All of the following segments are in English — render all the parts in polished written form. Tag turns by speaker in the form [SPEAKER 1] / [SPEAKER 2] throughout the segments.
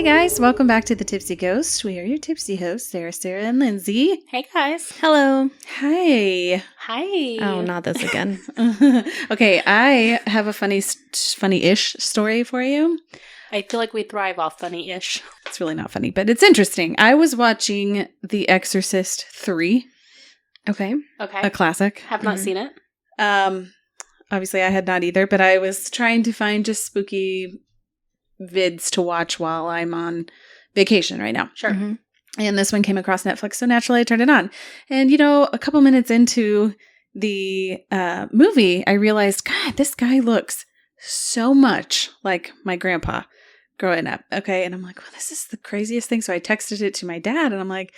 [SPEAKER 1] Hey guys, welcome back to the Tipsy Ghost. We are your tipsy hosts, Sarah, and Lindsay.
[SPEAKER 2] Hey guys.
[SPEAKER 3] Hello.
[SPEAKER 1] Hi.
[SPEAKER 2] Hi.
[SPEAKER 3] Oh, not this again.
[SPEAKER 1] Okay, I have a funny-ish story for you.
[SPEAKER 2] I feel like we thrive off funny-ish.
[SPEAKER 1] It's really not funny, but it's interesting. I was watching The Exorcist 3.
[SPEAKER 3] Okay.
[SPEAKER 1] A classic.
[SPEAKER 2] Have not seen it.
[SPEAKER 1] Obviously, I had not either, but I was trying to find just spooky vids to watch while I'm on vacation right now.
[SPEAKER 2] Sure.
[SPEAKER 3] Mm-hmm.
[SPEAKER 1] And this one came across Netflix, so naturally I turned it on. And, you know, a couple minutes into the movie, I realized, God, this guy looks so much like my grandpa growing up. Okay. And I'm like, well, this is the craziest thing. So I texted it to my dad and I'm like,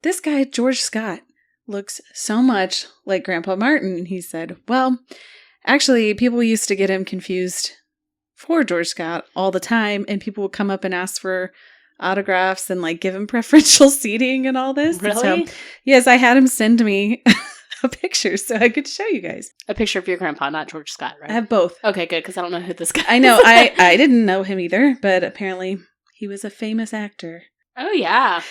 [SPEAKER 1] this guy, George Scott, looks so much like Grandpa Martin. And he said, well, actually, people used to get him confused for George Scott all the time. And people would come up and ask for autographs and like give him preferential seating and all this.
[SPEAKER 2] Really?
[SPEAKER 1] So, yes, I had him send me a picture so I could show you guys.
[SPEAKER 2] A picture of your grandpa, not George Scott, right?
[SPEAKER 1] I have both.
[SPEAKER 2] Okay, good, because I don't know who this guy is.
[SPEAKER 1] I know. I didn't know him either, but apparently he was a famous actor.
[SPEAKER 2] Oh, yeah.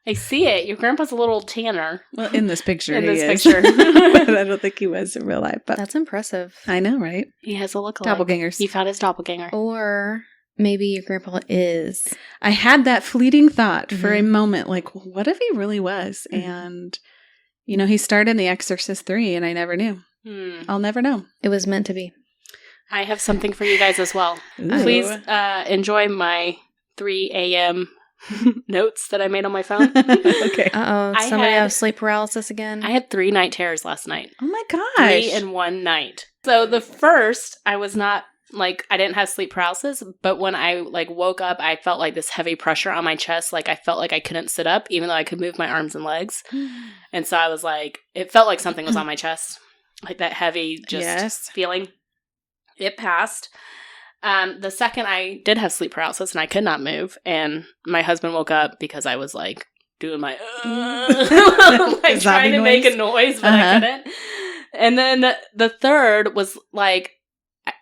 [SPEAKER 2] I see it. Your grandpa's a little tanner.
[SPEAKER 1] Well, in this picture,
[SPEAKER 2] In
[SPEAKER 1] he
[SPEAKER 2] this
[SPEAKER 1] is.
[SPEAKER 2] picture.
[SPEAKER 1] But I don't think he was in real life. But
[SPEAKER 3] That's impressive.
[SPEAKER 1] I know, right?
[SPEAKER 2] He has a lookalike.
[SPEAKER 1] Doppelgangers.
[SPEAKER 2] You found his doppelganger.
[SPEAKER 3] Or maybe your grandpa is.
[SPEAKER 1] I had that fleeting thought for a moment, like, well, what if he really was?
[SPEAKER 3] Mm-hmm.
[SPEAKER 1] And, you know, he starred in The Exorcist 3, and I never knew. I'll never know.
[SPEAKER 3] It was meant to be.
[SPEAKER 2] I have something for you guys as well.
[SPEAKER 1] Ooh.
[SPEAKER 2] Please enjoy my 3 a.m. notes that I made on my phone.
[SPEAKER 1] Okay.
[SPEAKER 3] Uh-oh. Somebody have sleep paralysis again?
[SPEAKER 2] I had 3 night terrors last night.
[SPEAKER 1] Oh my gosh.
[SPEAKER 2] 3 in one night. So the first, I was not, like, I didn't have sleep paralysis, but when I, like, woke up, I felt, like, this heavy pressure on my chest. Like, I felt like I couldn't sit up, even though I could move my arms and legs. And so I was like, it felt like something was on my chest. Like, that heavy just feeling. It passed. The second, I did have sleep paralysis, and I could not move. And my husband woke up because I was, like, doing my, like, trying to make a noise, but I couldn't. And then the third was, like,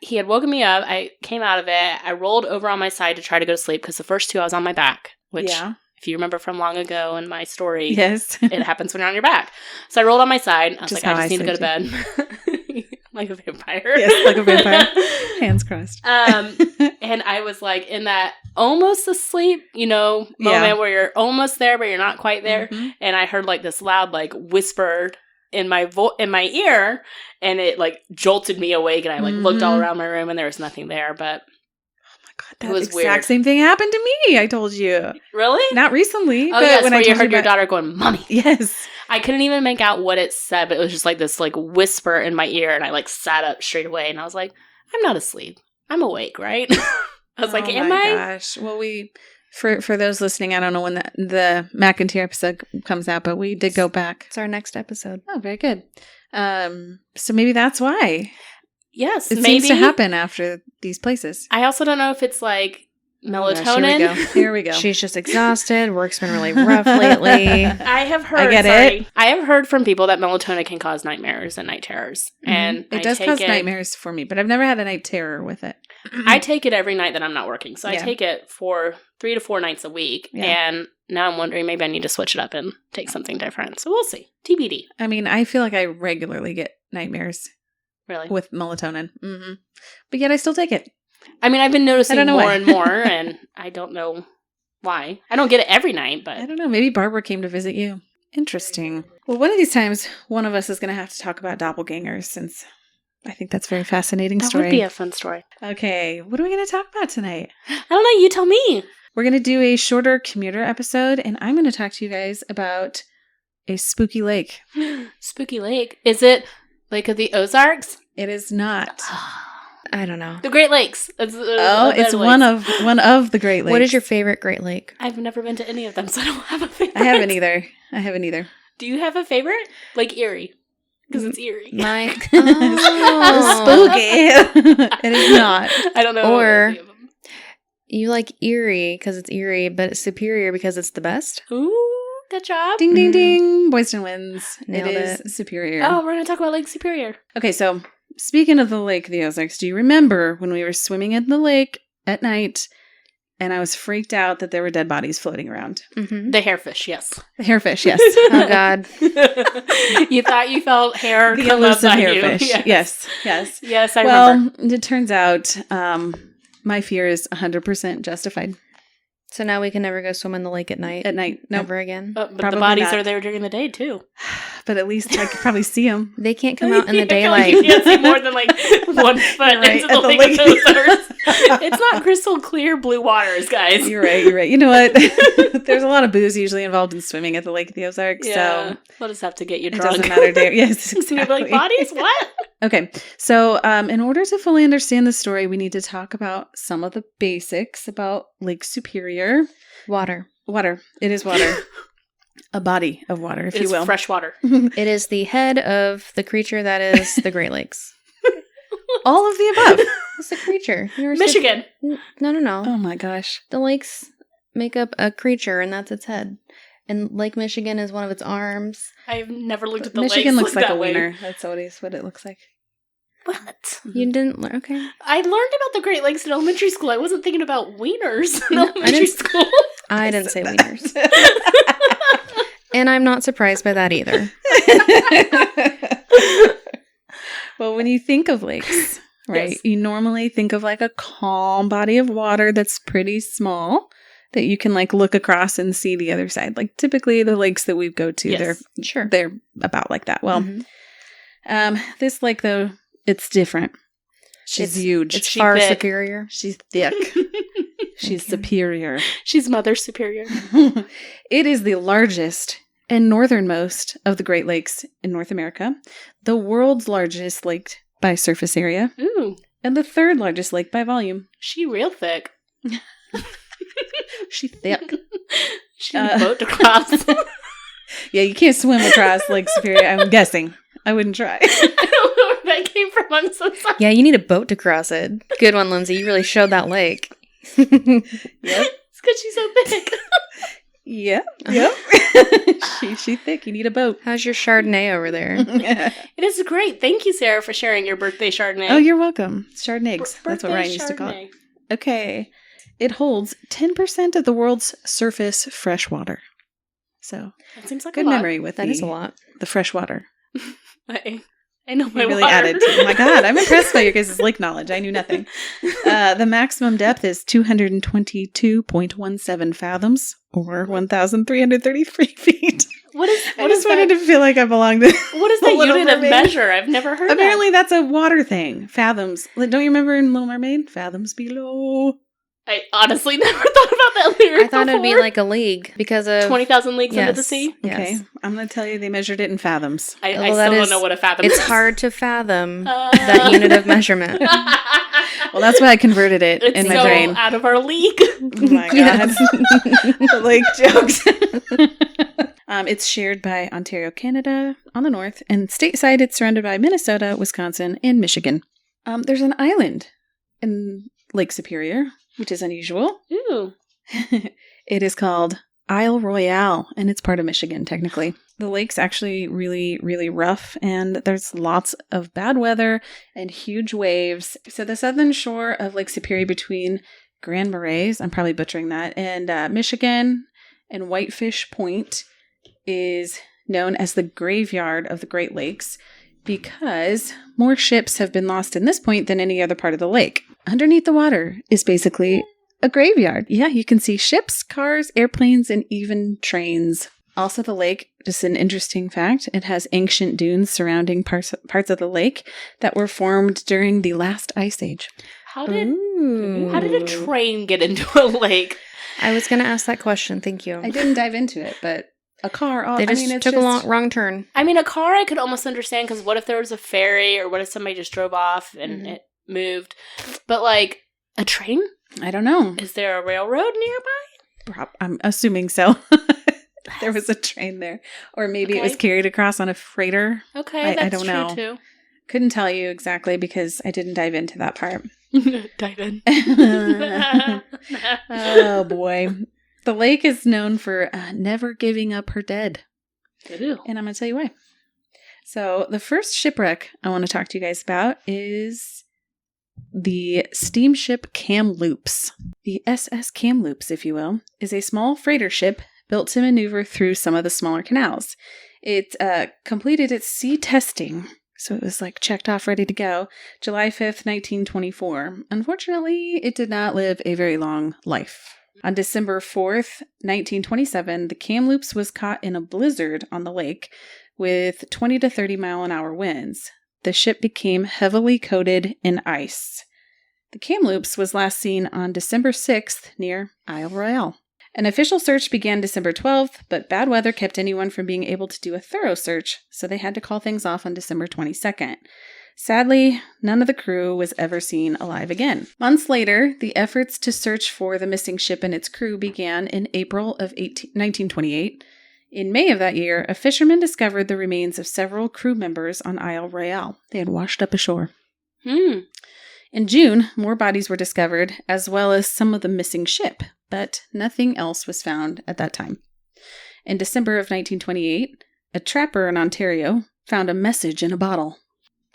[SPEAKER 2] he had woken me up. I came out of it. I rolled over on my side to try to go to sleep because the first 2 I was on my back, which, if you remember from long ago in my story, it happens when you're on your back. So I rolled on my side. I was like, I just need to go to bed. Like a vampire.
[SPEAKER 1] Yes, like a vampire. Hands crossed.
[SPEAKER 2] And I was like in that almost asleep, you know, moment where you're almost there, but you're not quite there. Mm-hmm. And I heard like this loud, like whisper in my ear, and it like jolted me awake. And I like looked all around my room, and there was nothing there. But
[SPEAKER 1] that was exact weird. Same thing happened to me. I told you.
[SPEAKER 2] Really?
[SPEAKER 1] Not recently.
[SPEAKER 2] Oh, yes, when you heard your daughter going, "Mommy."
[SPEAKER 1] Yes.
[SPEAKER 2] I couldn't even make out what it said, but it was just like this like whisper in my ear, and I like sat up straight away, and I was like, "I'm not asleep. I'm awake, right?" I was like, "Am I?"
[SPEAKER 1] Oh my gosh. Well, for those listening, I don't know when the McIntyre episode comes out, but we did go back.
[SPEAKER 3] It's our next episode.
[SPEAKER 1] Oh, very good. So maybe that's why.
[SPEAKER 2] Yes,
[SPEAKER 1] it seems to happen after these places.
[SPEAKER 2] I also don't know if it's like melatonin.
[SPEAKER 1] Gosh, here we go.
[SPEAKER 3] She's just exhausted. Work's been really rough lately.
[SPEAKER 2] I have heard. I have heard from people that melatonin can cause nightmares and night terrors, and
[SPEAKER 1] it does cause nightmares for me. But I've never had a night terror with it.
[SPEAKER 2] I take it every night that I'm not working, so I take it for 3 to 4 nights a week, and now I'm wondering maybe I need to switch it up and take something different. So we'll see. TBD.
[SPEAKER 1] I mean, I feel like I regularly get nightmares.
[SPEAKER 2] Really?
[SPEAKER 1] With melatonin. But yet I still take it.
[SPEAKER 2] I mean, I've been noticing more and more, and I don't know why. I don't get it every night, but...
[SPEAKER 1] I don't know. Maybe Barbara came to visit you. Interesting. Well, one of these times, one of us is going to have to talk about doppelgangers, since I think that's a very fascinating story.
[SPEAKER 2] That would be a fun story.
[SPEAKER 1] Okay. What are we going to talk about tonight?
[SPEAKER 2] I don't know. You tell me.
[SPEAKER 1] We're going to do a shorter commuter episode, and I'm going to talk to you guys about a spooky lake.
[SPEAKER 2] Spooky lake? Is it Lake of the Ozarks?
[SPEAKER 1] It is not.
[SPEAKER 3] I don't know.
[SPEAKER 2] The Great Lakes. It's
[SPEAKER 1] one of the Great Lakes.
[SPEAKER 3] What is your favorite Great Lake?
[SPEAKER 2] I've never been to any of them, so I don't have a favorite.
[SPEAKER 1] I haven't either.
[SPEAKER 2] Do you have a favorite? Lake Erie. Because it's Erie.
[SPEAKER 3] Spooky.
[SPEAKER 1] It is not.
[SPEAKER 2] I don't know.
[SPEAKER 3] Or you like Erie because it's Erie, but it's Superior because it's the best?
[SPEAKER 2] Ooh. Good job.
[SPEAKER 1] Ding, ding, ding. Boyston wins.
[SPEAKER 3] Nailed
[SPEAKER 1] it is Superior.
[SPEAKER 2] Oh, we're going to talk about Lake Superior.
[SPEAKER 1] Okay, so speaking of the Lake of the Ozarks, do you remember when we were swimming in the lake at night and I was freaked out that there were dead bodies floating around.
[SPEAKER 3] Mm-hmm.
[SPEAKER 2] The hairfish, yes.
[SPEAKER 1] The hairfish, yes.
[SPEAKER 3] Oh, God.
[SPEAKER 2] You thought you felt hair
[SPEAKER 1] The
[SPEAKER 2] come up
[SPEAKER 1] elusive
[SPEAKER 2] on
[SPEAKER 1] hairfish.
[SPEAKER 2] you.
[SPEAKER 1] Yes, yes.
[SPEAKER 2] Yes, I remember.
[SPEAKER 1] Well, it turns out my fear is 100% justified.
[SPEAKER 3] So now we can never go swim in the lake at night?
[SPEAKER 1] At night, no.
[SPEAKER 3] Ever again?
[SPEAKER 2] But the
[SPEAKER 1] Probably
[SPEAKER 2] bodies
[SPEAKER 1] not.
[SPEAKER 2] are there during the day, too.
[SPEAKER 1] But at least I could probably see them.
[SPEAKER 3] They can't come out in the
[SPEAKER 2] I feel like
[SPEAKER 3] daylight.
[SPEAKER 2] you can't see more than like 1 foot
[SPEAKER 1] Right,
[SPEAKER 2] into
[SPEAKER 1] at
[SPEAKER 2] the
[SPEAKER 1] the
[SPEAKER 2] lake
[SPEAKER 1] lake.
[SPEAKER 2] of Ozarks. It's not crystal clear blue waters, guys.
[SPEAKER 1] You're right. You know what? There's a lot of booze usually involved in swimming at the Lake of the Ozarks,
[SPEAKER 2] Yeah,
[SPEAKER 1] so
[SPEAKER 2] we'll just have to get you
[SPEAKER 1] it
[SPEAKER 2] drunk.
[SPEAKER 1] doesn't matter. Yes,
[SPEAKER 2] You'll be
[SPEAKER 1] exactly.
[SPEAKER 2] like, bodies? What?
[SPEAKER 1] Okay, so in order to fully understand the story, we need to talk about some of the basics about Lake Superior.
[SPEAKER 3] Water.
[SPEAKER 1] Water. It is water. A body of water, if you
[SPEAKER 2] It's
[SPEAKER 1] will.
[SPEAKER 2] fresh water.
[SPEAKER 3] It is the head of the creature that is the Great Lakes.
[SPEAKER 1] All of the above.
[SPEAKER 3] It's a creature. You ever
[SPEAKER 2] Michigan.
[SPEAKER 3] seen- No.
[SPEAKER 1] Oh my gosh.
[SPEAKER 3] The lakes make up a creature, and that's its head. And Lake Michigan is one of its arms.
[SPEAKER 2] I've never looked at the
[SPEAKER 1] Michigan
[SPEAKER 2] lakes
[SPEAKER 1] looks like
[SPEAKER 2] that
[SPEAKER 1] a
[SPEAKER 2] way.
[SPEAKER 1] wiener. That's always what it looks like.
[SPEAKER 2] What?
[SPEAKER 3] You didn't learn? Okay.
[SPEAKER 2] I learned about the Great Lakes in elementary school. I wasn't thinking about wieners in
[SPEAKER 3] No, I
[SPEAKER 2] elementary
[SPEAKER 3] didn't-
[SPEAKER 2] school.
[SPEAKER 3] I didn't say wieners. And I'm not surprised by that either.
[SPEAKER 1] Well, when you think of lakes, right,
[SPEAKER 2] Yes.
[SPEAKER 1] you normally think of like a calm body of water that's pretty small that you can like look across and see the other side. Like typically the lakes that we go to,
[SPEAKER 2] Yes.
[SPEAKER 3] Sure.
[SPEAKER 1] they're about like that. Well,
[SPEAKER 3] Mhm.
[SPEAKER 1] this lake though, it's different. She's
[SPEAKER 3] It's-
[SPEAKER 1] huge.
[SPEAKER 3] It's
[SPEAKER 2] She
[SPEAKER 3] far
[SPEAKER 2] thick.
[SPEAKER 3] superior.
[SPEAKER 1] She's thick. She's
[SPEAKER 3] you.
[SPEAKER 1] superior.
[SPEAKER 2] She's Mother Superior.
[SPEAKER 1] It is the largest and northernmost of the Great Lakes in North America, the world's largest lake by surface area,
[SPEAKER 2] Ooh,
[SPEAKER 1] and the third largest lake by volume.
[SPEAKER 2] she real thick.
[SPEAKER 1] She's thick.
[SPEAKER 2] She need a boat to cross.
[SPEAKER 1] Yeah, you can't swim across Lake Superior, I'm guessing. I wouldn't try.
[SPEAKER 2] I don't know where that came from. I'm so sorry.
[SPEAKER 3] Yeah, you need a boat to cross it. Good one, Lindsay. You really showed that lake.
[SPEAKER 1] Yep.
[SPEAKER 2] It's because she's so thick.
[SPEAKER 1] Yep. She's thick. You need a boat.
[SPEAKER 3] How's your Chardonnay over there?
[SPEAKER 2] It is great. Thank you, Sarah, for sharing your birthday Chardonnay.
[SPEAKER 1] Oh, you're welcome. Chardonnays. That's what
[SPEAKER 2] Birthday
[SPEAKER 1] Ryan used to call it.
[SPEAKER 2] Chardonnay.
[SPEAKER 1] Okay. It holds 10% of the world's surface fresh water. So,
[SPEAKER 2] That seems like
[SPEAKER 1] good
[SPEAKER 2] a lot.
[SPEAKER 1] memory with
[SPEAKER 3] That is a lot.
[SPEAKER 1] the fresh water.
[SPEAKER 2] I know my
[SPEAKER 1] You really
[SPEAKER 2] water.
[SPEAKER 1] added to. Oh my God, I'm impressed by your guys' lake knowledge. I knew nothing. The maximum depth is 222.17 fathoms, or 1,333 feet.
[SPEAKER 2] What is
[SPEAKER 1] I just wanted to feel like I belonged to.
[SPEAKER 2] What is
[SPEAKER 1] The
[SPEAKER 2] the
[SPEAKER 1] Little
[SPEAKER 2] unit of
[SPEAKER 1] Mermaid.
[SPEAKER 2] measure? I've never heard
[SPEAKER 1] Apparently, that's a water thing. Fathoms. Like, don't you remember in Little Mermaid? Fathoms below.
[SPEAKER 2] I honestly never thought about that lyric
[SPEAKER 3] I thought it would be
[SPEAKER 2] before.
[SPEAKER 3] like a league because of
[SPEAKER 2] 20,000 leagues under the
[SPEAKER 3] Yes.
[SPEAKER 2] sea.
[SPEAKER 3] Yes.
[SPEAKER 1] Okay, I'm going to tell you they measured it in fathoms.
[SPEAKER 2] I
[SPEAKER 3] Well,
[SPEAKER 2] still
[SPEAKER 3] that
[SPEAKER 2] don't
[SPEAKER 3] is-
[SPEAKER 2] know what a fathom
[SPEAKER 3] It's
[SPEAKER 2] is.
[SPEAKER 3] hard to fathom that unit of measurement.
[SPEAKER 1] Well, that's why I converted it
[SPEAKER 2] It's
[SPEAKER 1] in my
[SPEAKER 2] so
[SPEAKER 1] brain.
[SPEAKER 2] out of our league.
[SPEAKER 1] Oh my God.
[SPEAKER 3] Yes.
[SPEAKER 1] The lake jokes. It's shared by Ontario, Canada on the north, and stateside it's surrounded by Minnesota, Wisconsin, and Michigan. There's an island in Lake Superior, which is unusual.
[SPEAKER 2] Ooh.
[SPEAKER 1] It is called Isle Royale, and it's part of Michigan, technically. The lake's actually really, really rough, and there's lots of bad weather and huge waves. So the southern shore of Lake Superior between Grand Marais, I'm probably butchering that, and Michigan and Whitefish Point is known as the graveyard of the Great Lakes because more ships have been lost in this point than any other part of the lake. Underneath the water is basically a graveyard. Yeah, you can see ships, cars, airplanes, and even trains. Also, the lake, just an interesting fact, it has ancient dunes surrounding parts of the lake that were formed during the last ice age.
[SPEAKER 2] How did
[SPEAKER 3] Ooh.
[SPEAKER 2] a train get into a lake?
[SPEAKER 3] I was going to ask that question. Thank you.
[SPEAKER 1] I didn't dive into it, but a car,
[SPEAKER 3] They just took a wrong turn.
[SPEAKER 2] I mean, a car I could almost understand because what if there was a ferry or what if somebody just drove off and
[SPEAKER 1] Mhm.
[SPEAKER 2] it moved? But like a train?
[SPEAKER 1] I don't know.
[SPEAKER 2] Is there a railroad nearby?
[SPEAKER 1] I'm assuming so. There was a train there. Or maybe it was
[SPEAKER 2] Okay.
[SPEAKER 1] carried across on a freighter.
[SPEAKER 2] Okay,
[SPEAKER 1] I
[SPEAKER 2] that's
[SPEAKER 1] don't
[SPEAKER 2] true
[SPEAKER 1] Couldn't tell you exactly because I didn't dive into that part.
[SPEAKER 2] too. Dive in.
[SPEAKER 1] Oh boy. The lake is known for never giving up her dead.
[SPEAKER 2] Ew.
[SPEAKER 1] And I'm going to tell you why. So, the first shipwreck I want to talk to you guys about is the steamship Kamloops. The SS Kamloops, if you will, is a small freighter ship built to maneuver through some of the smaller canals. It completed its sea testing, so it was like checked off, ready to go, July 5th, 1924. Unfortunately, it did not live a very long life. On December 4th, 1927, the Kamloops was caught in a blizzard on the lake with 20 to 30 mile an hour winds. The ship became heavily coated in ice. The Kamloops was last seen on December 6th near Isle Royale. An official search began December 12th, but bad weather kept anyone from being able to do a thorough search, so they had to call things off on December 22nd. Sadly, none of the crew was ever seen alive again. Months later, the efforts to search for the missing ship and its crew began in April of 1928. In May of that year, a fisherman discovered the remains of several crew members on Isle Royale. They had washed up ashore. In June, more bodies were discovered, as well as some of the missing ship, but nothing else was found at that time. In December of 1928, a trapper in Ontario found a message in a bottle.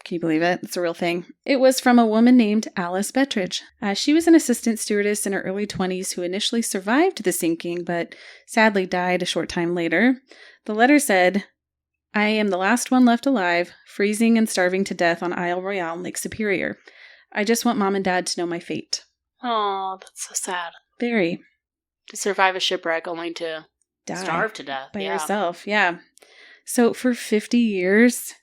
[SPEAKER 1] Can you believe it? It's a real thing. It was from a woman named Alice Bettridge. She was an assistant stewardess in her early 20s who initially survived the sinking, but sadly died a short time later. The letter said, "I am the last one left alive, freezing and starving to death on Isle Royale in Lake Superior. I just want Mom and Dad to know my fate."
[SPEAKER 2] Oh, that's so sad.
[SPEAKER 1] Very.
[SPEAKER 2] To survive a shipwreck only to starve to death.
[SPEAKER 1] By yourself, yeah. So for 50 years,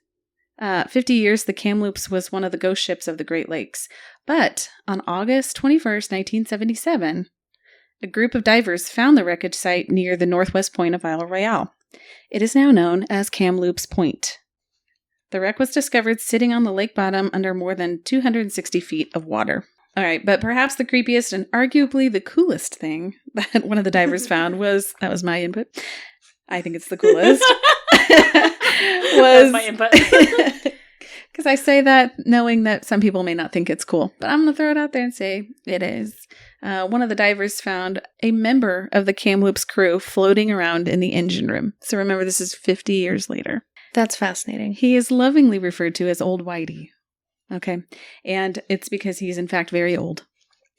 [SPEAKER 1] the Kamloops was one of the ghost ships of the Great Lakes. But on August 21st, 1977, a group of divers found the wreckage site near the northwest point of Isle Royale. It is now known as Kamloops Point. The wreck was discovered sitting on the lake bottom under more than 260 feet of water. All right, but perhaps the creepiest and arguably the coolest thing that one of the divers found that was my input. I think it's the coolest.
[SPEAKER 2] Was my input.
[SPEAKER 1] Because I say that knowing that some people may not think it's cool, but I'm going to throw it out there and say it is. One of the divers found a member of the Kamloops crew floating around in the engine room. So remember, this is 50 years later.
[SPEAKER 3] That's fascinating.
[SPEAKER 1] He is lovingly referred to as Old Whitey. Okay. And it's because he's in fact very old.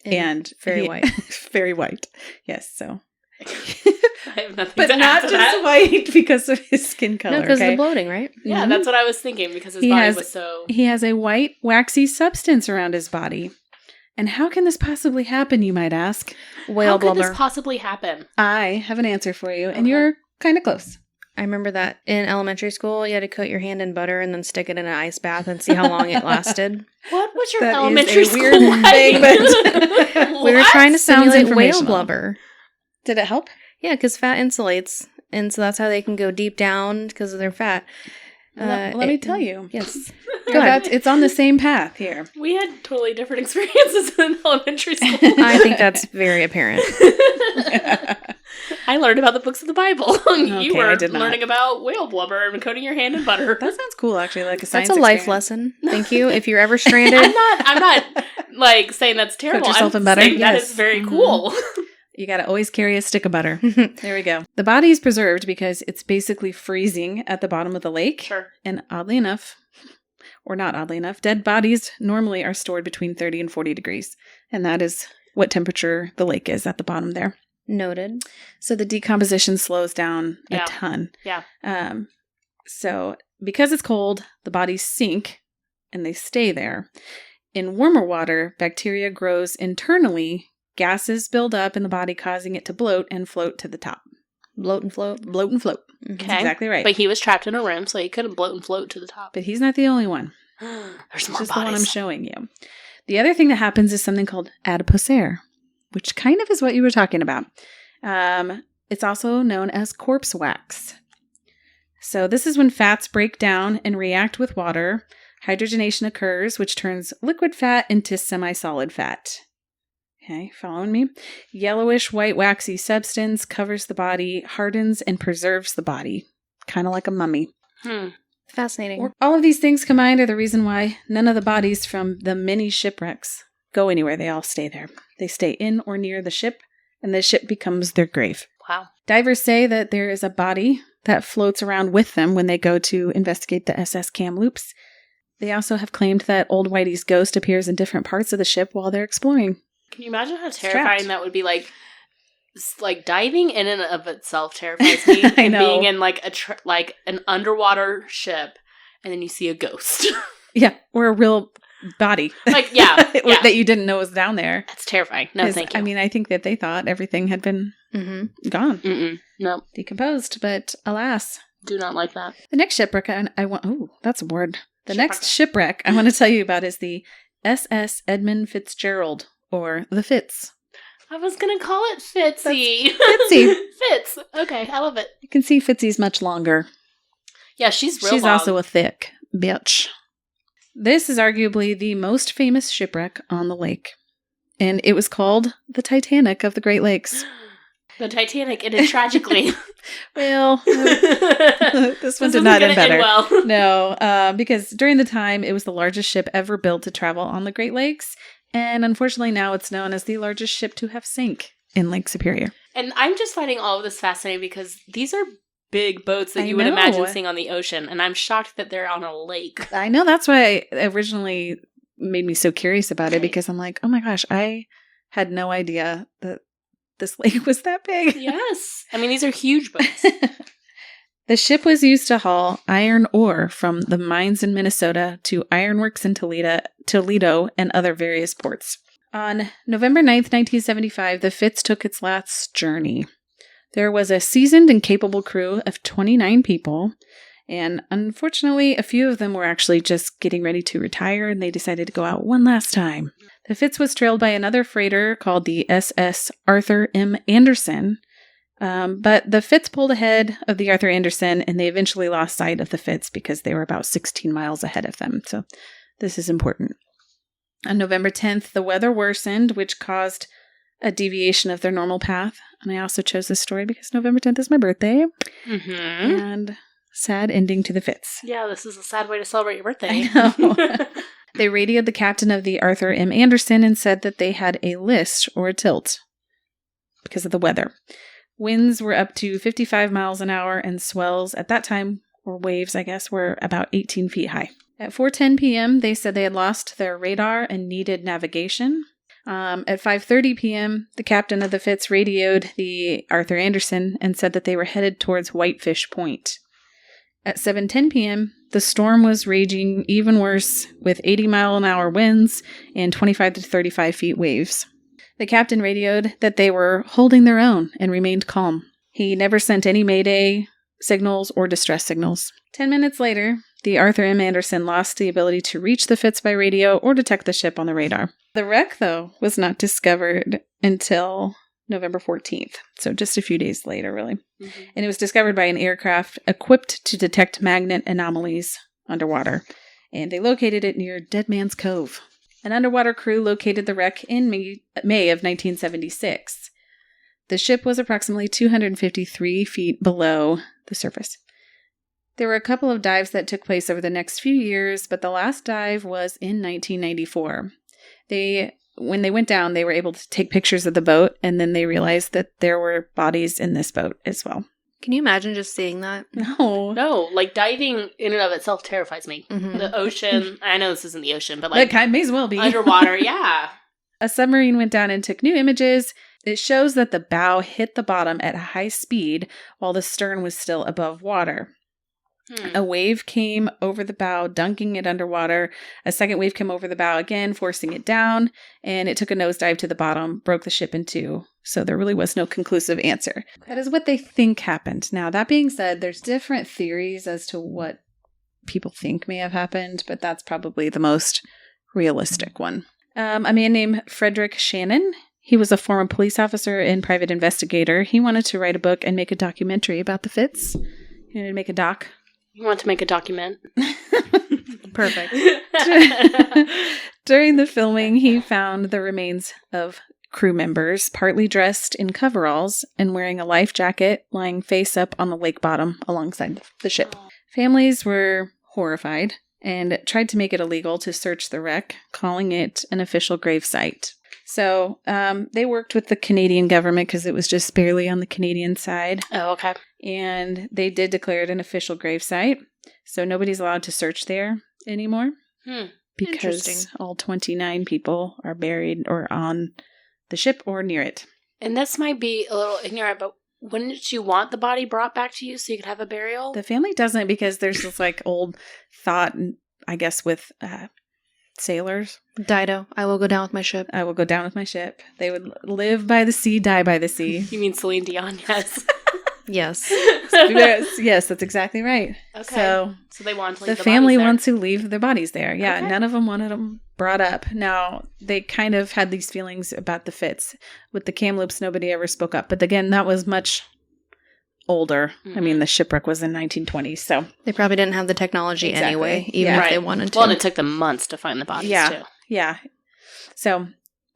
[SPEAKER 1] And
[SPEAKER 3] very white.
[SPEAKER 1] Very white. Yes, so.
[SPEAKER 2] I have nothing
[SPEAKER 1] but
[SPEAKER 2] to
[SPEAKER 1] not
[SPEAKER 2] add to
[SPEAKER 1] just
[SPEAKER 2] that.
[SPEAKER 1] white because of his skin color.
[SPEAKER 3] No, because
[SPEAKER 1] okay?
[SPEAKER 3] of the bloating, right?
[SPEAKER 2] Yeah,
[SPEAKER 1] Mhm.
[SPEAKER 2] that's what I was thinking because his body was so...
[SPEAKER 1] He has a white, waxy substance around his body. And how can this possibly happen, you might ask?
[SPEAKER 3] Whale
[SPEAKER 2] How could
[SPEAKER 3] blubber.
[SPEAKER 2] this possibly happen?
[SPEAKER 1] I have an answer for you, and
[SPEAKER 2] Okay.
[SPEAKER 1] you're kind of close.
[SPEAKER 3] I remember that in elementary school, you had to coat your hand in butter and then stick it in an ice bath and see how long it lasted.
[SPEAKER 2] What was your
[SPEAKER 1] That is
[SPEAKER 2] elementary
[SPEAKER 1] a
[SPEAKER 2] school
[SPEAKER 1] weird
[SPEAKER 2] like?
[SPEAKER 1] thing, but-
[SPEAKER 3] We were trying to
[SPEAKER 1] Sounds
[SPEAKER 3] simulate whale
[SPEAKER 1] informational.
[SPEAKER 3] blubber.
[SPEAKER 1] Did it help?
[SPEAKER 3] Yeah, because fat insulates. And so that's how they can go deep down because of their fat.
[SPEAKER 1] Let me tell you.
[SPEAKER 3] Yes.
[SPEAKER 1] Go ahead. It's on the same path here.
[SPEAKER 2] We had totally different experiences in elementary school.
[SPEAKER 3] I think that's very apparent.
[SPEAKER 2] I learned about the books of the Bible.
[SPEAKER 1] Okay,
[SPEAKER 2] You were
[SPEAKER 1] I did not.
[SPEAKER 2] learning about whale blubber and coating your hand in butter.
[SPEAKER 1] That sounds cool, actually, like a science
[SPEAKER 3] That's a life
[SPEAKER 1] experience.
[SPEAKER 3] lesson. Thank you. If you're ever stranded,
[SPEAKER 2] I'm not like saying that's terrible.
[SPEAKER 1] yourself
[SPEAKER 2] I'm
[SPEAKER 1] in butter?
[SPEAKER 2] saying that
[SPEAKER 1] Yes.
[SPEAKER 2] is very
[SPEAKER 1] Mhm.
[SPEAKER 2] cool.
[SPEAKER 1] You got to always carry a stick of butter. There we go. The body is preserved because it's basically freezing at the bottom of the lake.
[SPEAKER 2] Sure.
[SPEAKER 1] And oddly enough, or not oddly enough, dead bodies normally are stored between 30 and 40 degrees. And that is what temperature the lake is at the bottom there.
[SPEAKER 3] noted.
[SPEAKER 1] So the decomposition slows down a
[SPEAKER 2] Yeah.
[SPEAKER 1] ton.
[SPEAKER 2] Yeah.
[SPEAKER 1] So because it's cold, the bodies sink and they stay there. In warmer water, bacteria grows internally. Gases build up in the body, causing it to bloat and float to the top.
[SPEAKER 3] Bloat and float.
[SPEAKER 1] Bloat and float.
[SPEAKER 3] Mhm.
[SPEAKER 1] That's exactly right.
[SPEAKER 2] But he was trapped in a room, so he couldn't bloat and float to the top.
[SPEAKER 1] But he's not the only one.
[SPEAKER 2] There's
[SPEAKER 1] It's
[SPEAKER 2] more
[SPEAKER 1] just the one I'm
[SPEAKER 2] bodies.
[SPEAKER 1] showing you. The other thing that happens is something called adipocere, which kind of is what you were talking about. It's also known as corpse wax. So this is when fats break down and react with water. Hydrogenation occurs, which turns liquid fat into semi-solid fat. Okay, following me? Yellowish white waxy substance covers the body, hardens, and preserves the body. Kind of like a mummy.
[SPEAKER 3] Fascinating.
[SPEAKER 1] All of these things combined are the reason why none of the bodies from the many shipwrecks go anywhere. They all stay there. They stay in or near the ship, and the ship becomes their grave.
[SPEAKER 2] Wow.
[SPEAKER 1] Divers say that there is a body that floats around with them when they go to investigate the SS Kamloops. They also have claimed that Old Whitey's ghost appears in different parts of the ship while they're exploring.
[SPEAKER 2] Can you imagine how terrifying that would be? Like diving in and of itself terrifies me.
[SPEAKER 1] I know.
[SPEAKER 2] Being in like an underwater ship, and then you see a ghost.
[SPEAKER 1] Yeah, or a real body.
[SPEAKER 2] Like, yeah.
[SPEAKER 1] That you didn't know was down there.
[SPEAKER 2] That's terrifying. No, thank you.
[SPEAKER 1] I mean, I think that they thought everything had been gone.
[SPEAKER 2] No.
[SPEAKER 1] Decomposed, but alas.
[SPEAKER 2] Do not like that.
[SPEAKER 1] The next shipwreck that's a word. Next shipwreck I want to tell you about is the SS Edmund Fitzgerald, or the Fitz.
[SPEAKER 2] I was going to call it Fitzy.
[SPEAKER 1] Fitzy.
[SPEAKER 2] Fitz. Okay, I love it.
[SPEAKER 1] You can see Fitzy's much longer.
[SPEAKER 2] Yeah, she's real
[SPEAKER 1] She's
[SPEAKER 2] long.
[SPEAKER 1] also a thick bitch. This is arguably the most famous shipwreck on the lake. And it was called the Titanic of the Great Lakes.
[SPEAKER 2] The Titanic ended tragically.
[SPEAKER 1] Well, this one did not end better.
[SPEAKER 2] Well.
[SPEAKER 1] No, because during the time, it was the largest ship ever built to travel on the Great Lakes. And unfortunately, now it's known as the largest ship to have sank in Lake Superior.
[SPEAKER 2] And I'm just finding all of this fascinating because these are big boats that you would imagine seeing on the ocean. And I'm shocked that they're on a lake.
[SPEAKER 1] I know. That's why it originally made me so curious about it, because I'm like, oh my gosh, I had no idea that this lake was that big.
[SPEAKER 2] Yes. I mean, these are huge boats.
[SPEAKER 1] The ship was used to haul iron ore from the mines in Minnesota to ironworks in Toledo, and other various ports. On November 9th, 1975, the Fitz took its last journey. There was a seasoned and capable crew of 29 people, and unfortunately, a few of them were actually just getting ready to retire, and they decided to go out one last time. The Fitz was trailed by another freighter called the SS Arthur M. Anderson, but the Fitz pulled ahead of the Arthur Anderson, and they eventually lost sight of the Fitz because they were about 16 miles ahead of them. So this is important. On November 10th, the weather worsened, which caused a deviation of their normal path. And I also chose this story because November 10th is my birthday.
[SPEAKER 2] Mm-hmm.
[SPEAKER 1] And sad ending to the Fitz.
[SPEAKER 2] Yeah, this is a sad way to celebrate your birthday.
[SPEAKER 1] I know. They radioed the captain of the Arthur M. Anderson and said that they had a list or a tilt because of the weather. Winds were up to 55 miles an hour, and swells at that time, or waves, I guess, were about 18 feet high. At 4:10 p.m., they said they had lost their radar and needed navigation. At 5:30 p.m., the captain of the Fitz radioed the Arthur Anderson and said that they were headed towards Whitefish Point. At 7:10 p.m., the storm was raging even worse, with 80-mile-an-hour winds and 25 to 35 feet waves. The captain radioed that they were holding their own and remained calm. He never sent any mayday signals or distress signals. 10 minutes later, the Arthur M. Anderson lost the ability to reach the Fitz by radio or detect the ship on the radar. The wreck, though, was not discovered until November 14th, so just a few days later, really. Mm-hmm. And it was discovered by an aircraft equipped to detect magnet anomalies underwater, and they located it near Dead Man's Cove. An underwater crew located the wreck in May of 1976. The ship was approximately 253 feet below the surface. There were a couple of dives that took place over the next few years, but the last dive was in 1994. When they went down, they were able to take pictures of the boat, and then they realized that there were bodies in this boat as well.
[SPEAKER 3] Can you imagine just seeing that?
[SPEAKER 2] No, like diving in and of itself terrifies me. Mm-hmm. The ocean, I know this isn't the ocean, but like
[SPEAKER 1] it may as well be.
[SPEAKER 2] Underwater, yeah.
[SPEAKER 1] A submarine went down and took new images. It shows that the bow hit the bottom at a high speed while the stern was still above water. A wave came over the bow, dunking it underwater. A second wave came over the bow again, forcing it down, and it took a nosedive to the bottom, broke the ship in two. So there really was no conclusive answer. That is what they think happened. Now, that being said, there's different theories as to what people think may have happened, but that's probably the most realistic one. A man named Frederick Shannon, he was a former police officer and private investigator. He wanted to write a book and make a documentary about the Fitz. He wanted to make a doc.
[SPEAKER 2] You want to make a document?
[SPEAKER 1] Perfect. During the filming, he found the remains of crew members, partly dressed in coveralls and wearing a life jacket, lying face up on the lake bottom alongside the ship. Families were horrified and tried to make it illegal to search the wreck, calling it an official grave site. So they worked with the Canadian government because it was just barely on the Canadian side.
[SPEAKER 2] Oh, okay.
[SPEAKER 1] And they did declare it an official grave site. So nobody's allowed to search there anymore. Because
[SPEAKER 3] Interesting.
[SPEAKER 1] all 29 people are buried or on the ship or near it.
[SPEAKER 2] And this might be a little ignorant, but wouldn't you want the body brought back to you so you could have a burial?
[SPEAKER 1] The family doesn't, because there's this like old thought, I guess, with sailors.
[SPEAKER 3] Dido, I will go down with my ship.
[SPEAKER 1] I will go down with my ship. They would live by the sea, die by the sea.
[SPEAKER 2] You mean Celine Dion? Yes.
[SPEAKER 3] Yes.
[SPEAKER 1] Yes, that's exactly right.
[SPEAKER 2] Okay.
[SPEAKER 1] So
[SPEAKER 2] they want to leave
[SPEAKER 1] the family
[SPEAKER 2] bodies there.
[SPEAKER 1] wants to leave their bodies there. Yeah,
[SPEAKER 2] Okay.
[SPEAKER 1] none of them wanted them brought up. Now, they kind of had these feelings about the Fitz. With the Kamloops, nobody ever spoke up. But again, that was much older. I mean, the shipwreck was in 1920s, so.
[SPEAKER 3] They probably didn't have the technology
[SPEAKER 1] Exactly.
[SPEAKER 3] anyway, even
[SPEAKER 1] Yeah.
[SPEAKER 3] if they wanted to.
[SPEAKER 2] Well, and it took them months to find the bodies, too.
[SPEAKER 1] Yeah. So,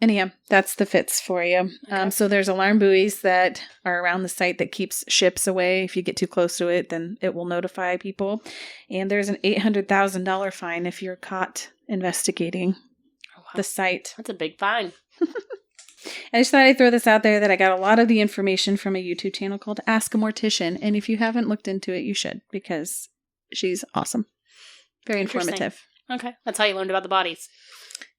[SPEAKER 1] anyhow, that's the Fitz for you.
[SPEAKER 2] Okay.
[SPEAKER 1] So there's alarm buoys that are around the site that keeps ships away. If you get too close to it, then it will notify people. And there's an $800,000 fine if you're caught investigating the site.
[SPEAKER 2] That's a big fine.
[SPEAKER 1] I just thought I'd throw this out there that I got a lot of the information from a YouTube channel called Ask a Mortician. And if you haven't looked into it, you should, because she's awesome. Very
[SPEAKER 2] Interesting.
[SPEAKER 1] informative.
[SPEAKER 2] Okay. That's how you learned about the bodies.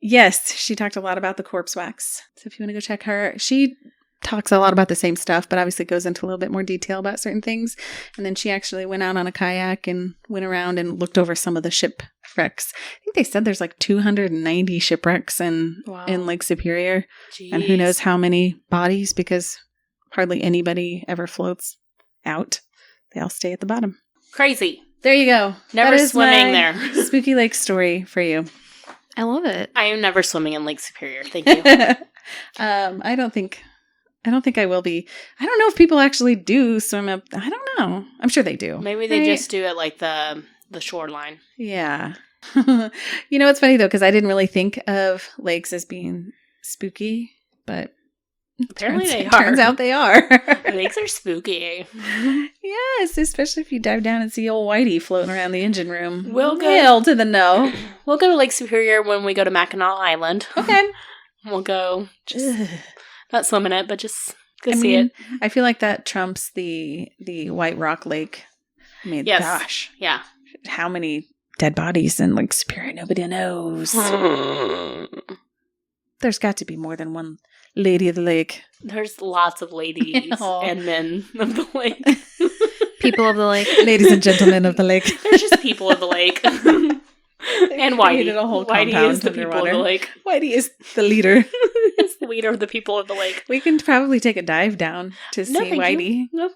[SPEAKER 1] Yes, she talked a lot about the corpse wax. So if you want to go check her, she talks a lot about the same stuff, but obviously goes into a little bit more detail about certain things. And then she actually went out on a kayak and went around and looked over some of the shipwrecks. I think they said there's like 290 shipwrecks in Lake Superior.
[SPEAKER 2] Jeez.
[SPEAKER 1] And who knows how many bodies, because hardly anybody ever floats out. They all stay at the bottom.
[SPEAKER 2] Crazy.
[SPEAKER 1] There you go.
[SPEAKER 2] Never
[SPEAKER 1] That is
[SPEAKER 2] swimming
[SPEAKER 1] my
[SPEAKER 2] there.
[SPEAKER 1] Spooky Lake story for you.
[SPEAKER 3] I love it.
[SPEAKER 2] I am never swimming in Lake Superior. Thank you.
[SPEAKER 1] I don't think I will be. I don't know if people actually do swim up. I don't know. I'm sure they do.
[SPEAKER 2] Maybe they
[SPEAKER 1] Right?
[SPEAKER 2] just do it like the shoreline.
[SPEAKER 1] Yeah. You know, it's funny though, because I didn't really think of lakes as being spooky, but
[SPEAKER 2] Apparently they are.
[SPEAKER 1] Turns out they are.
[SPEAKER 2] Lakes are spooky.
[SPEAKER 1] Yes, especially if you dive down and see old Whitey floating around the engine room.
[SPEAKER 2] We'll go-
[SPEAKER 1] Hell to the no.
[SPEAKER 2] We'll go to Lake Superior when we go to Mackinac Island.
[SPEAKER 1] Okay.
[SPEAKER 2] We'll go just
[SPEAKER 1] Ugh.
[SPEAKER 2] not swim in it, but just go
[SPEAKER 1] I
[SPEAKER 2] see
[SPEAKER 1] mean,
[SPEAKER 2] it.
[SPEAKER 1] I feel like that trumps the White Rock Lake. I mean,
[SPEAKER 2] Yes.
[SPEAKER 1] gosh,
[SPEAKER 2] Yeah.
[SPEAKER 1] how many dead bodies in Lake Superior? Nobody knows. There's got to be more than one lady of the lake.
[SPEAKER 2] There's lots of ladies
[SPEAKER 1] Aw.
[SPEAKER 2] and men of the lake.
[SPEAKER 3] People of the lake.
[SPEAKER 1] Ladies and gentlemen of the lake.
[SPEAKER 2] There's just people of the lake. And Whitey.
[SPEAKER 1] created a whole
[SPEAKER 2] Whitey
[SPEAKER 1] compound
[SPEAKER 2] is the people
[SPEAKER 1] underwater.
[SPEAKER 2] of the lake.
[SPEAKER 1] Whitey is the leader.
[SPEAKER 2] He's the leader of the people of the lake.
[SPEAKER 1] We can probably take a dive down to see
[SPEAKER 2] thank
[SPEAKER 1] Whitey.
[SPEAKER 2] you. No.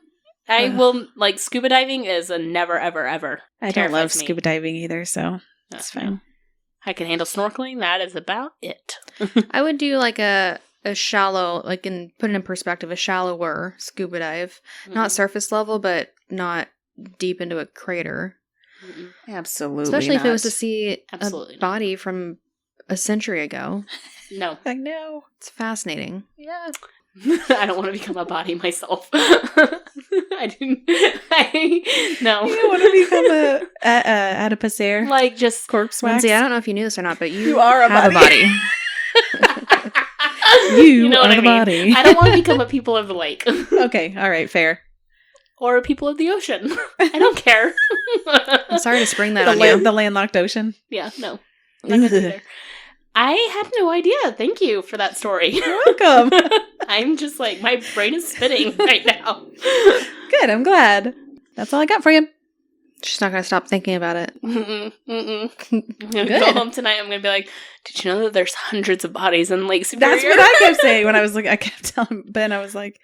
[SPEAKER 2] I will, like, scuba diving is a never, ever, ever.
[SPEAKER 1] I don't
[SPEAKER 2] Terrifies
[SPEAKER 1] love
[SPEAKER 2] me.
[SPEAKER 1] scuba diving either, so that's fine.
[SPEAKER 2] I can handle snorkeling. That is about it.
[SPEAKER 3] I would do like a shallow, like in put it in perspective, a shallower scuba dive. Not surface level, but not deep into a crater.
[SPEAKER 2] Mm-mm.
[SPEAKER 1] Absolutely.
[SPEAKER 3] Especially if it was
[SPEAKER 1] not.
[SPEAKER 3] to see
[SPEAKER 2] Absolutely
[SPEAKER 3] a
[SPEAKER 2] not.
[SPEAKER 3] body from a century ago.
[SPEAKER 2] No.
[SPEAKER 1] I know.
[SPEAKER 3] It's fascinating.
[SPEAKER 1] Yeah.
[SPEAKER 2] I don't want to become a body myself. No.
[SPEAKER 1] You don't want to become a adiposaire?
[SPEAKER 2] Like, just
[SPEAKER 1] Corpse wax?
[SPEAKER 3] Lindsay, I don't know if you knew this or not, but
[SPEAKER 1] You are a
[SPEAKER 3] have
[SPEAKER 1] body.
[SPEAKER 3] a body.
[SPEAKER 1] You
[SPEAKER 2] know
[SPEAKER 1] are
[SPEAKER 2] what I
[SPEAKER 1] the
[SPEAKER 2] mean.
[SPEAKER 1] body.
[SPEAKER 2] I don't want to become a people of the lake.
[SPEAKER 1] Okay, all right, fair.
[SPEAKER 2] Or a people of the ocean. I don't care.
[SPEAKER 3] I'm sorry to spring that on you.
[SPEAKER 1] The landlocked ocean.
[SPEAKER 2] Yeah, no. I'm not gonna do there. I had no idea. Thank you for that story.
[SPEAKER 1] You're welcome.
[SPEAKER 2] I'm just like, my brain is spinning right now.
[SPEAKER 1] Good, I'm glad. That's all I got for you.
[SPEAKER 3] She's not going to stop thinking about it.
[SPEAKER 2] I'm gonna
[SPEAKER 1] Good.
[SPEAKER 2] go home tonight. I'm gonna be like, did you know that there's hundreds of bodies in Lake Superior?
[SPEAKER 1] That's what I kept saying when I was like, I kept telling Ben, I was like,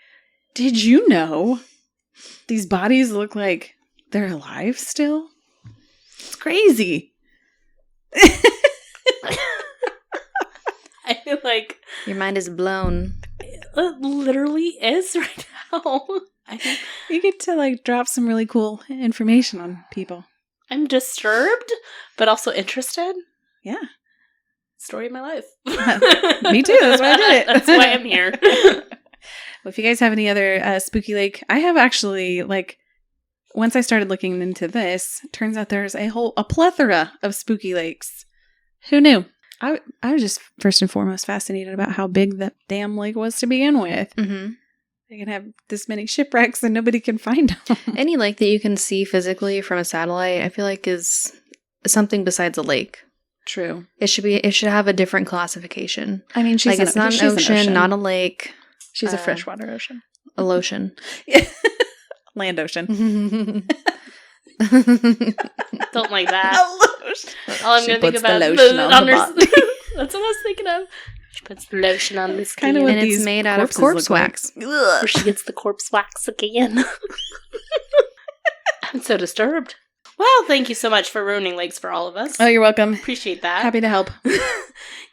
[SPEAKER 1] did you know these bodies look like they're alive still? It's crazy.
[SPEAKER 2] I feel like
[SPEAKER 3] Your mind is blown.
[SPEAKER 2] it literally is right now.
[SPEAKER 1] You get to like drop some really cool information on people.
[SPEAKER 2] I'm disturbed, but also interested.
[SPEAKER 1] Yeah.
[SPEAKER 2] Story of my life.
[SPEAKER 1] Me too. That's why I did it.
[SPEAKER 2] That's why I'm here.
[SPEAKER 1] Well, if you guys have any other spooky lake, I have actually, like, once I started looking into this, turns out there's a plethora of spooky lakes. Who knew? I was just first and foremost fascinated about how big that damn lake was to begin with.
[SPEAKER 3] Mm-hmm.
[SPEAKER 1] They can have this many shipwrecks and nobody can find them.
[SPEAKER 3] Any lake that you can see physically from a satellite, I feel like is something besides a lake.
[SPEAKER 1] True.
[SPEAKER 3] It should have a different classification.
[SPEAKER 1] I mean, she's
[SPEAKER 3] like it's not an ocean, not a lake.
[SPEAKER 1] She's a freshwater ocean.
[SPEAKER 3] A lotion.
[SPEAKER 1] Land ocean.
[SPEAKER 2] Don't like that. All I'm going to think about is
[SPEAKER 1] lotion on the bottom.
[SPEAKER 2] That's what I was thinking of. She puts the lotion on the skin.
[SPEAKER 1] Kind of what
[SPEAKER 3] And it's
[SPEAKER 1] these
[SPEAKER 3] made out of
[SPEAKER 1] corpses
[SPEAKER 3] corpse
[SPEAKER 1] look
[SPEAKER 3] wax.
[SPEAKER 2] Or she gets the corpse wax again. I'm so disturbed. Well, thank you so much for ruining lakes for all of us.
[SPEAKER 1] Oh, you're welcome.
[SPEAKER 2] Appreciate that.
[SPEAKER 1] Happy to help.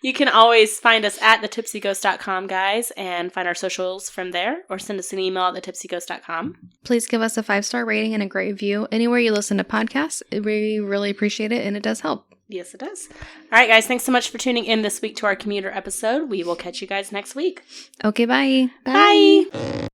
[SPEAKER 2] You can always find us at thetipsyghost.com, guys, and find our socials from there, or send us an email at thetipsyghost.com.
[SPEAKER 3] Please give us a 5-star rating and a great review anywhere you listen to podcasts. We really appreciate it, and it does help.
[SPEAKER 2] Yes, it does. All right, guys, thanks so much for tuning in this week to our commuter episode. We will catch you guys next week.
[SPEAKER 3] Okay, bye.
[SPEAKER 2] Bye.